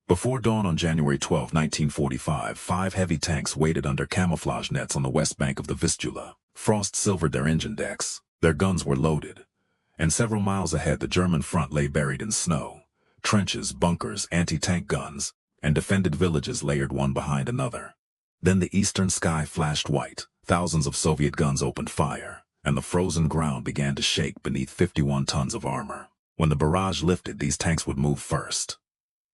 Before dawn on January 12, 1945, 5 heavy tanks waited under camouflage nets on the west bank of the Vistula. Frost silvered their engine decks. Their guns were loaded. And several miles ahead, the German front lay buried in snow. Trenches, bunkers, anti-tank guns, and defended villages layered one behind another. Then the eastern sky flashed white. Thousands of Soviet guns opened fire, and the frozen ground began to shake beneath 51 tons of armor. When the barrage lifted, these tanks would move first.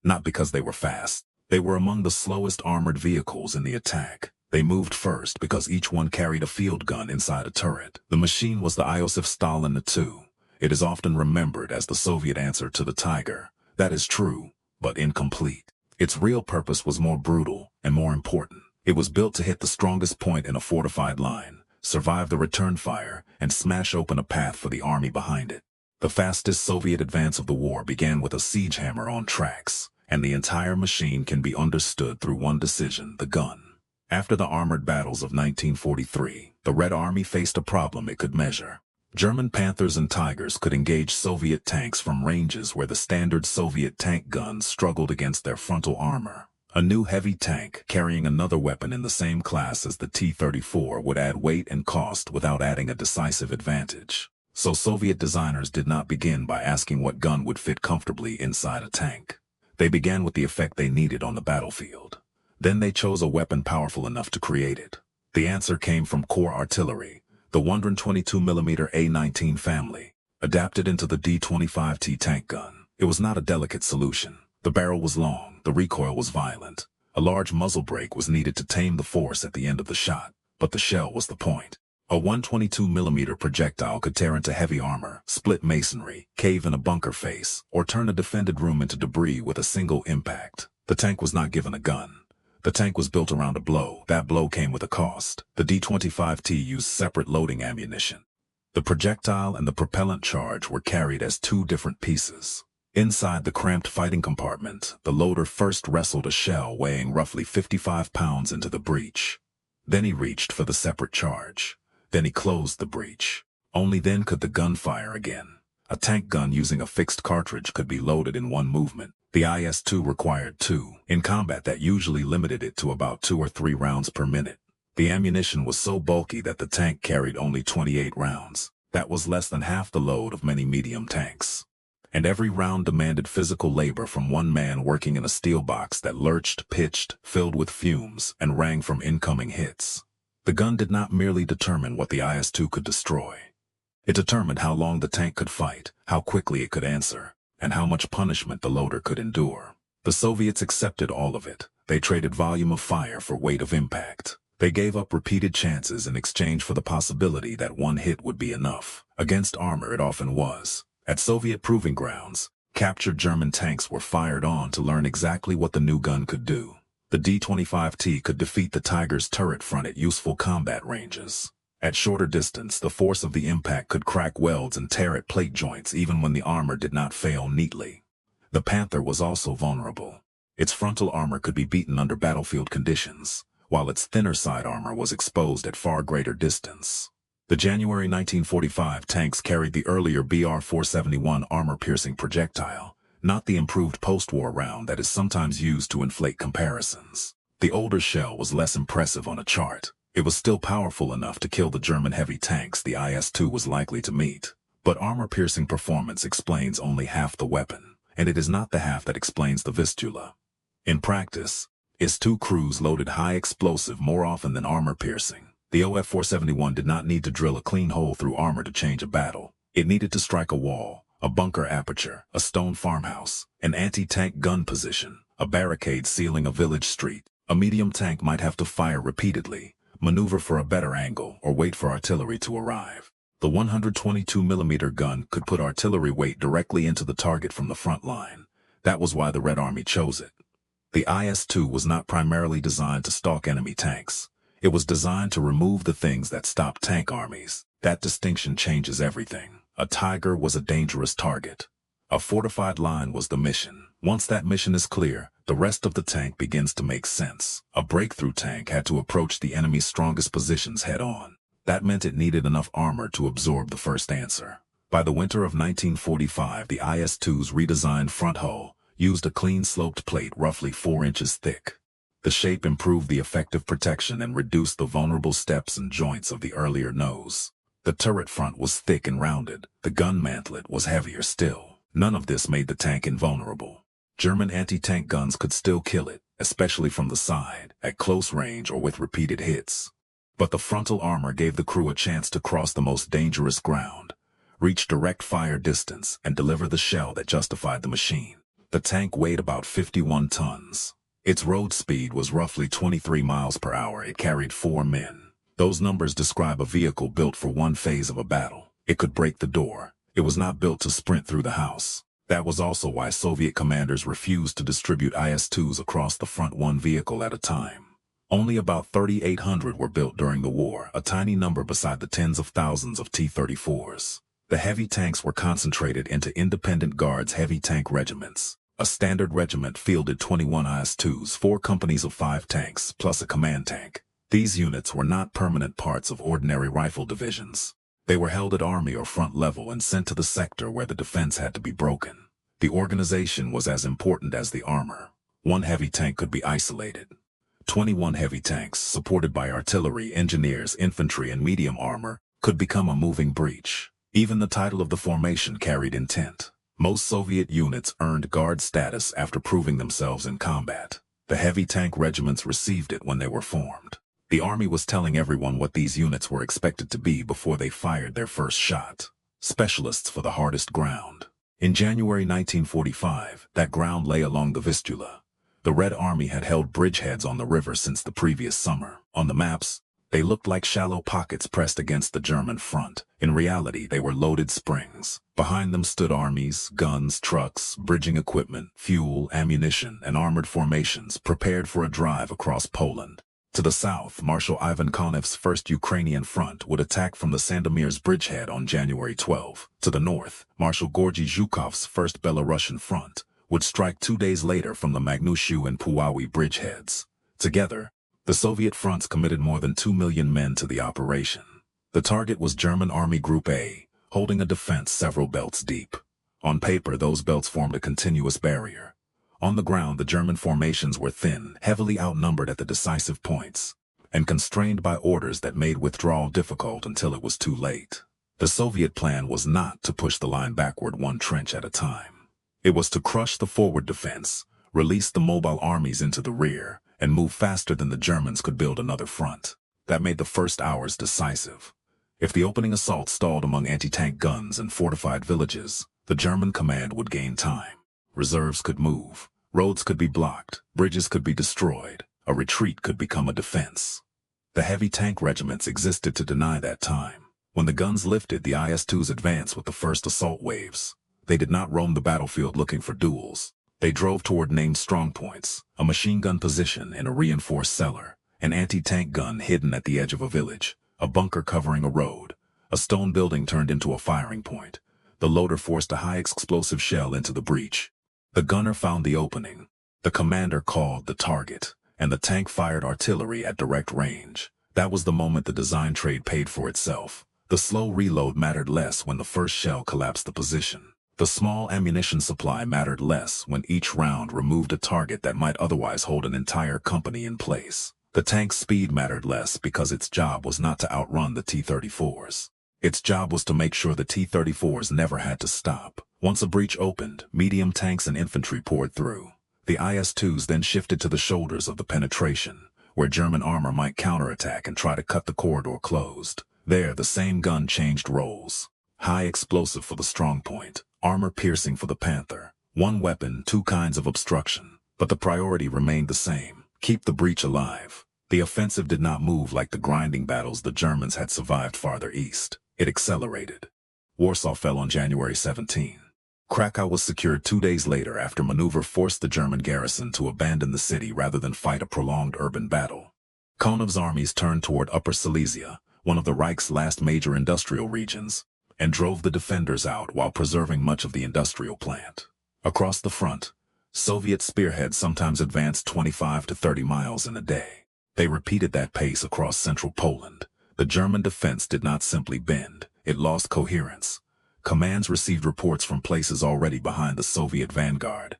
Not because they were fast. They were among the slowest armored vehicles in the attack. They moved first because each one carried a field gun inside a turret. The machine was the Iosif Stalin II. It is often remembered as the Soviet answer to the Tiger. That is true, but incomplete. Its real purpose was more brutal and more important. It was built to hit the strongest point in a fortified line, survive the return fire, and smash open a path for the army behind it. The fastest Soviet advance of the war began with a siege hammer on tracks, and the entire machine can be understood through one decision: the gun. After the armored battles of 1943, the Red Army faced a problem it could measure. German Panthers and Tigers could engage Soviet tanks from ranges where the standard Soviet tank guns struggled against their frontal armor. A new heavy tank carrying another weapon in the same class as the T-34 would add weight and cost without adding a decisive advantage. So Soviet designers did not begin by asking what gun would fit comfortably inside a tank. They began with the effect they needed on the battlefield. Then they chose a weapon powerful enough to create it. The answer came from Corps artillery, the 122mm A-19 family, adapted into the D-25T tank gun. It was not a delicate solution. The barrel was long, the recoil was violent. A large muzzle brake was needed to tame the force at the end of the shot, but the shell was the point. A 122mm projectile could tear into heavy armor, split masonry, cave in a bunker face, or turn a defended room into debris with a single impact. The tank was not given a gun. The tank was built around a blow. That blow came with a cost. The D-25T used separate loading ammunition. The projectile and the propellant charge were carried as two different pieces. Inside the cramped fighting compartment, the loader first wrestled a shell weighing roughly 55 pounds into the breech. Then he reached for the separate charge. Then he closed the breech. Only then could the gun fire again. A tank gun using a fixed cartridge could be loaded in one movement. The IS-2 required 2. In combat, that usually limited it to about 2 or 3 rounds per minute. The ammunition was so bulky that the tank carried only 28 rounds. That was less than half the load of many medium tanks. And every round demanded physical labor from one man working in a steel box that lurched, pitched, filled with fumes, and rang from incoming hits. The gun did not merely determine what the IS-2 could destroy. It determined how long the tank could fight, how quickly it could answer, and how much punishment the loader could endure. The Soviets accepted all of it. They traded volume of fire for weight of impact. They gave up repeated chances in exchange for the possibility that one hit would be enough. Against armor, it often was. At Soviet proving grounds, captured German tanks were fired on to learn exactly what the new gun could do. The D-25T could defeat the Tiger's turret front at useful combat ranges. At shorter distance, the force of the impact could crack welds and tear at plate joints even when the armor did not fail neatly. The Panther was also vulnerable. Its frontal armor could be beaten under battlefield conditions, while its thinner side armor was exposed at far greater distance. The January 1945 tanks carried the earlier BR-471 armor-piercing projectile, not the improved post-war round that is sometimes used to inflate comparisons. The older shell was less impressive on a chart. It was still powerful enough to kill the German heavy tanks the IS-2 was likely to meet. But armor-piercing performance explains only half the weapon, and it is not the half that explains the Vistula. In practice, IS-2 crews loaded high explosive more often than armor-piercing. The OF-471 did not need to drill a clean hole through armor to change a battle. It needed to strike a wall, a bunker aperture, a stone farmhouse, an anti-tank gun position, a barricade sealing a village street. A medium tank might have to fire repeatedly, maneuver for a better angle, or wait for artillery to arrive. The 122mm gun could put artillery weight directly into the target from the front line. That was why the Red Army chose it. The IS-2 was not primarily designed to stalk enemy tanks. It was designed to remove the things that stop tank armies. That distinction changes everything. A Tiger was a dangerous target. A fortified line was the mission. Once that mission is clear, the rest of the tank begins to make sense. A breakthrough tank had to approach the enemy's strongest positions head-on. That meant it needed enough armor to absorb the first answer. By the winter of 1945, the IS-2's redesigned front hull, used a clean sloped plate roughly 4 inches thick. The shape improved the effective protection and reduced the vulnerable steps and joints of the earlier nose. The turret front was thick and rounded. The gun mantlet was heavier still. None of this made the tank invulnerable. German anti-tank guns could still kill it, especially from the side, at close range or with repeated hits. But the frontal armor gave the crew a chance to cross the most dangerous ground, reach direct fire distance, and deliver the shell that justified the machine. The tank weighed about 51 tons. Its road speed was roughly 23 miles per hour. It carried 4 men. Those numbers describe a vehicle built for one phase of a battle. It could break the door. It was not built to sprint through the house. That was also why Soviet commanders refused to distribute IS-2s across the front, one vehicle at a time. Only about 3,800 were built during the war, a tiny number beside the tens of thousands of T-34s. The heavy tanks were concentrated into independent Guards Heavy Tank Regiments. A standard regiment fielded 21 IS-2s, 4 companies of 5 tanks, plus a command tank. These units were not permanent parts of ordinary rifle divisions. They were held at army or front level and sent to the sector where the defense had to be broken. The organization was as important as the armor. One heavy tank could be isolated. 21 heavy tanks, supported by artillery, engineers, infantry, and medium armor, could become a moving breach. Even the title of the formation carried intent. Most Soviet units earned guard status after proving themselves in combat. The heavy tank regiments received it when they were formed. The army was telling everyone what these units were expected to be before they fired their first shot. Specialists for the hardest ground. In January 1945, that ground lay along the Vistula. The Red Army had held bridgeheads on the river since the previous summer. On the maps, they looked like shallow pockets pressed against the German front. In reality, they were loaded springs. Behind them stood armies, guns, trucks, bridging equipment, fuel, ammunition, and armored formations prepared for a drive across Poland. To the south, Marshal Ivan Konev's 1st Ukrainian Front would attack from the Sandomier's bridgehead on January 12. To the north, Marshal Georgy Zhukov's 1st Belarusian Front would strike 2 days later from the Magnushiu and Puławy bridgeheads. Together, the Soviet fronts committed more than 2 million men to the operation. The target was German Army Group A, holding a defense several belts deep. On paper, those belts formed a continuous barrier. On the ground, the German formations were thin, heavily outnumbered at the decisive points, and constrained by orders that made withdrawal difficult until it was too late. The Soviet plan was not to push the line backward one trench at a time. It was to crush the forward defense, release the mobile armies into the rear, and move faster than the Germans could build another front. That made the first hours decisive. If the opening assault stalled among anti-tank guns and fortified villages, the German command would gain time. Reserves could move. Roads could be blocked, bridges could be destroyed, a retreat could become a defense. The heavy tank regiments existed to deny that time. When the guns lifted, the IS-2s advanced with the first assault waves. They did not roam the battlefield looking for duels. They drove toward named strongpoints, a machine gun position in a reinforced cellar, an anti-tank gun hidden at the edge of a village, a bunker covering a road, a stone building turned into a firing point. The loader forced a high explosive shell into the breach. The gunner found the opening. The commander called the target, and the tank fired artillery at direct range. That was the moment the design trade paid for itself. The slow reload mattered less when the first shell collapsed the position. The small ammunition supply mattered less when each round removed a target that might otherwise hold an entire company in place. The tank's speed mattered less because its job was not to outrun the T-34s. Its job was to make sure the T-34s never had to stop. Once a breach opened, medium tanks and infantry poured through. The IS-2s then shifted to the shoulders of the penetration, where German armor might counterattack and try to cut the corridor closed. There, the same gun changed roles. High explosive for the strongpoint, armor piercing for the Panther. One weapon, 2 kinds of obstruction. But the priority remained the same: keep the breach alive. The offensive did not move like the grinding battles the Germans had survived farther east. It accelerated. Warsaw fell on January 17. Krakow was secured 2 days later after maneuver forced the German garrison to abandon the city rather than fight a prolonged urban battle. Konev's armies turned toward Upper Silesia, one of the Reich's last major industrial regions, and drove the defenders out while preserving much of the industrial plant. Across the front, Soviet spearheads sometimes advanced 25 to 30 miles in a day. They repeated that pace across central Poland. The German defense did not simply bend, it lost coherence. Commands received reports from places already behind the Soviet vanguard.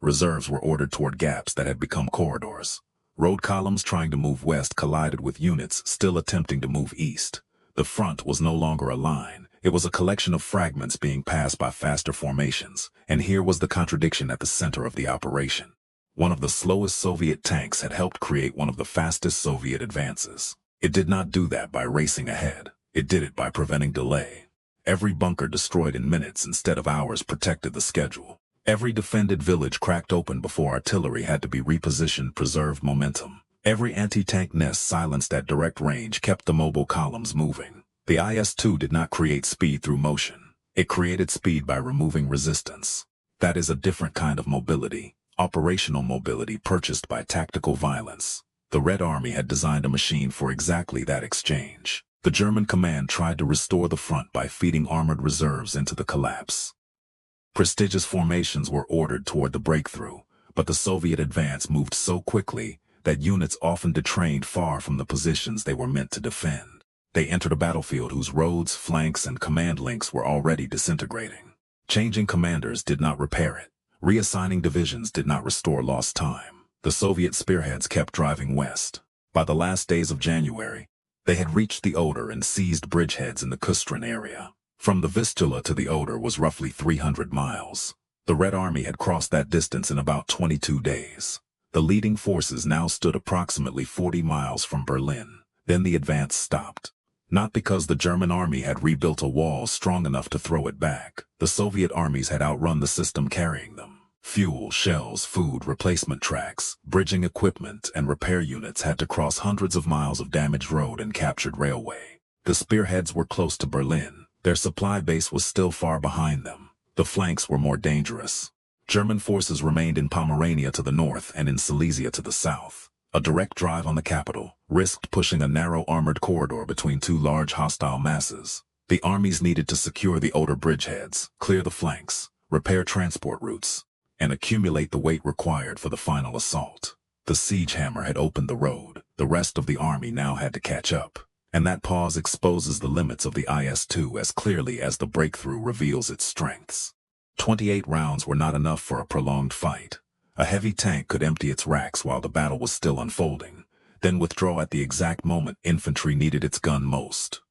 Reserves were ordered toward gaps that had become corridors. Road columns trying to move west collided with units still attempting to move east. The front was no longer a line. It was a collection of fragments being passed by faster formations, and here was the contradiction at the center of the operation. One of the slowest Soviet tanks had helped create one of the fastest Soviet advances. It did not do that by racing ahead. It did it by preventing delay. Every bunker destroyed in minutes instead of hours protected the schedule. Every defended village cracked open before artillery had to be repositioned preserved momentum. Every anti-tank nest silenced at direct range kept the mobile columns moving. The IS-2 did not create speed through motion. It created speed by removing resistance. That is a different kind of mobility, operational mobility purchased by tactical violence. The Red Army had designed a machine for exactly that exchange. The German command tried to restore the front by feeding armored reserves into the collapse. Prestigious formations were ordered toward the breakthrough, but the Soviet advance moved so quickly that units often detrained far from the positions they were meant to defend. They entered a battlefield whose roads, flanks, and command links were already disintegrating. Changing commanders did not repair it. Reassigning divisions did not restore lost time. The Soviet spearheads kept driving west. By the last days of January, they had reached the Oder and seized bridgeheads in the Kustrin area. From the Vistula to the Oder was roughly 300 miles. The Red Army had crossed that distance in about 22 days. The leading forces now stood approximately 40 miles from Berlin. Then the advance stopped. Not because the German army had rebuilt a wall strong enough to throw it back. The Soviet armies had outrun the system carrying them. Fuel, shells, food, replacement tracks, bridging equipment, and repair units had to cross hundreds of miles of damaged road and captured railway. The spearheads were close to Berlin. Their supply base was still far behind them. The flanks were more dangerous. German forces remained in Pomerania to the north and in Silesia to the south. A direct drive on the capital risked pushing a narrow armored corridor between two large hostile masses. The armies needed to secure the Oder bridgeheads, clear the flanks, repair transport routes, and accumulate the weight required for the final assault. The siege hammer had opened the road. The rest of the army now had to catch up. And that pause exposes the limits of the IS-2 as clearly as the breakthrough reveals its strengths. 28 rounds were not enough for a prolonged fight. A heavy tank could empty its racks while the battle was still unfolding, then withdraw at the exact moment infantry needed its gun most.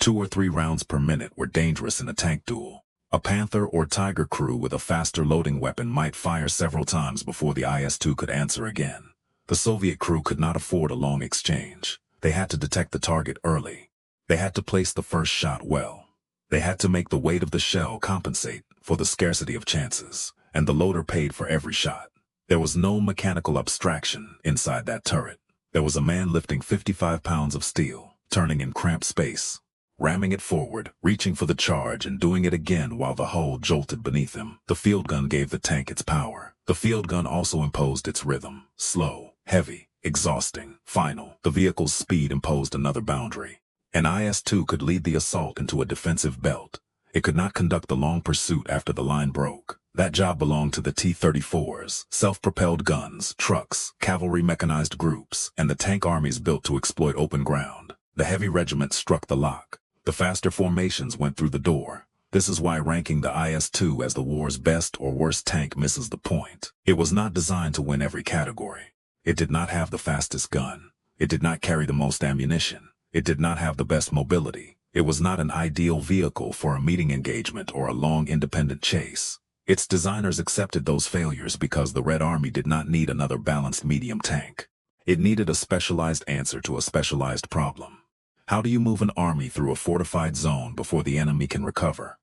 2 or 3 rounds per minute were dangerous in a tank duel. A Panther or Tiger crew with a faster loading weapon might fire several times before the IS-2 could answer again. The Soviet crew could not afford a long exchange. They had to detect the target early. They had to place the first shot well. They had to make the weight of the shell compensate for the scarcity of chances, and the loader paid for every shot. There was no mechanical abstraction inside that turret. There was a man lifting 55 pounds of steel, turning in cramped space, ramming it forward, reaching for the charge, and doing it again while the hull jolted beneath him. The field gun gave the tank its power. The field gun also imposed its rhythm. Slow, heavy, exhausting, final. The vehicle's speed imposed another boundary. An IS-2 could lead the assault into a defensive belt. It could not conduct the long pursuit after the line broke. That job belonged to the T-34s, self-propelled guns, trucks, cavalry mechanized groups, and the tank armies built to exploit open ground. The heavy regiment struck the lock. The faster formations went through the door. This is why ranking the IS-2 as the war's best or worst tank misses the point. It was not designed to win every category. It did not have the fastest gun. It did not carry the most ammunition. It did not have the best mobility. It was not an ideal vehicle for a meeting engagement or a long independent chase. Its designers accepted those failures because the Red Army did not need another balanced medium tank. It needed a specialized answer to a specialized problem. How do you move an army through a fortified zone before the enemy can recover?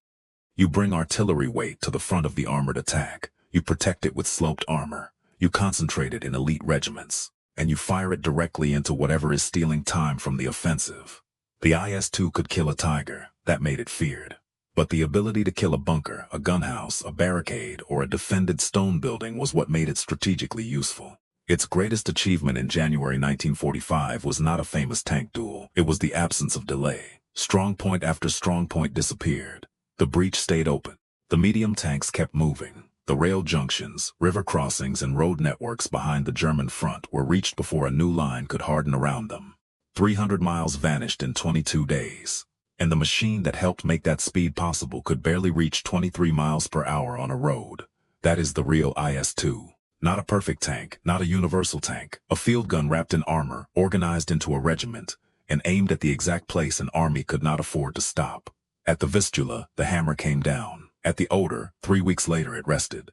You bring artillery weight to the front of the armored attack. You protect it with sloped armor. You concentrate it in elite regiments. And you fire it directly into whatever is stealing time from the offensive. The IS-2 could kill a Tiger. That made it feared. But the ability to kill a bunker, a gunhouse, a barricade, or a defended stone building was what made it strategically useful. Its greatest achievement in January 1945 was not a famous tank duel. It was the absence of delay. Strongpoint after strongpoint disappeared. The breach stayed open. The medium tanks kept moving. The rail junctions, river crossings, and road networks behind the German front were reached before a new line could harden around them. 300 miles vanished in 22 days. And the machine that helped make that speed possible could barely reach 23 miles per hour on a road. That is the real IS-2. Not a perfect tank, not a universal tank. A field gun wrapped in armor, organized into a regiment, and aimed at the exact place an army could not afford to stop. At the Vistula, the hammer came down. At the Oder, 3 weeks later it rested.